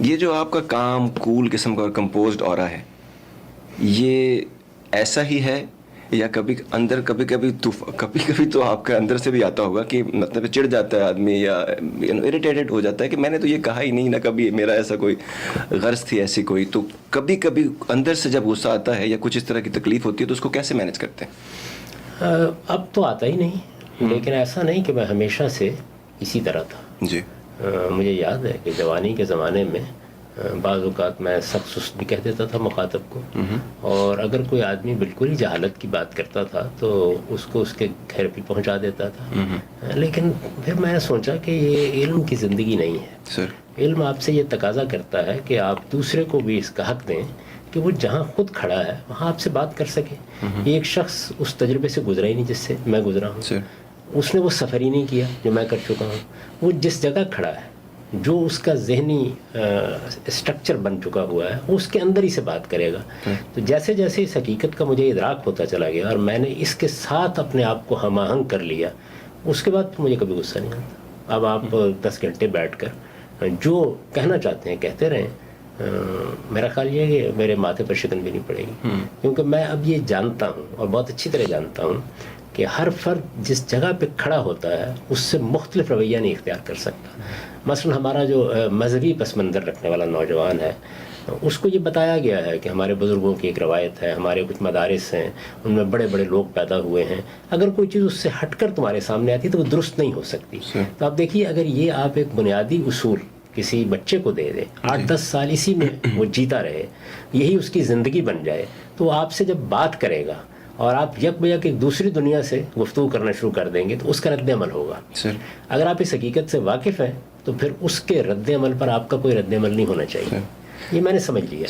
یہ جو آپ کا کام کول قسم کا اور کمپوزڈ اورا ہے، یہ ایسا ہی ہے یا کبھی اندر کبھی کبھی تو آپ کے اندر سے بھی آتا ہوگا کہ مطلب چڑ جاتا ہے آدمی یا اریٹیٹڈ ہو جاتا ہے کہ میں نے تو یہ کہا ہی نہیں، نہ کبھی میرا ایسا کوئی غرض تھی ایسی کوئی. تو کبھی کبھی اندر سے جب غصہ آتا ہے یا کچھ اس طرح کی تکلیف ہوتی ہے تو اس کو کیسے مینیج کرتے ہیں؟ اب تو آتا ہی نہیں، لیکن ایسا نہیں کہ میں ہمیشہ سے اسی طرح تھا. جی. مجھے یاد ہے کہ جوانی کے زمانے میں بعض اوقات میں سخت سست بھی کہہ دیتا تھا مخاطب کو، اور اگر کوئی آدمی بالکل ہی جہالت کی بات کرتا تھا تو اس کو اس کے گھر بھی پہنچا دیتا تھا. لیکن پھر میں نے سوچا کہ یہ علم کی زندگی نہیں ہے. سر. علم آپ سے یہ تقاضا کرتا ہے کہ آپ دوسرے کو بھی اس کا حق دیں کہ وہ جہاں خود کھڑا ہے وہاں آپ سے بات کر سکے. یہ ایک شخص اس تجربے سے گزرا ہی نہیں جس سے میں گزرا ہوں. سر. اس نے وہ سفر ہی نہیں کیا جو میں کر چکا ہوں. وہ جس جگہ کھڑا ہے، جو اس کا ذہنی اسٹرکچر بن چکا ہوا ہے، وہ اس کے اندر ہی سے بات کرے گا. تو جیسے جیسے اس حقیقت کا مجھے ادراک ہوتا چلا گیا اور میں نے اس کے ساتھ اپنے آپ کو ہم آہنگ کر لیا، اس کے بعد مجھے کبھی غصہ نہیں آتا. اب آپ 10 گھنٹے بیٹھ کر جو کہنا چاہتے ہیں کہتے رہیں. میرا خیال یہ ہے کہ میرے ماتھے پر شکن بھی نہیں پڑے گی، کیونکہ میں اب یہ جانتا ہوں اور بہت اچھی طرح جانتا ہوں کہ ہر فرد جس جگہ پہ کھڑا ہوتا ہے اس سے مختلف رویہ نہیں اختیار کر سکتا. مثلا ہمارا جو مذہبی پس منظر رکھنے والا نوجوان ہے، اس کو یہ بتایا گیا ہے کہ ہمارے بزرگوں کی ایک روایت ہے، ہمارے کچھ مدارس ہیں، ان میں بڑے بڑے لوگ پیدا ہوئے ہیں، اگر کوئی چیز اس سے ہٹ کر تمہارے سامنے آتی تو وہ درست نہیں ہو سکتی. تو آپ دیکھیے، اگر یہ آپ ایک بنیادی اصول کسی بچے کو دے دیں، 8-10 سال اسی میں وہ جیتا رہے، یہی اس کی زندگی بن جائے، تو آپ سے جب بات کرے گا اور آپ یک بیک ایک دوسری دنیا سے گفتگو کرنا شروع کر دیں گے تو اس کا رد عمل ہوگا. اگر آپ اس حقیقت سے واقف ہیں تو پھر اس کے رد عمل پر آپ کا کوئی رد عمل نہیں ہونا چاہیے. یہ میں نے سمجھ لیا.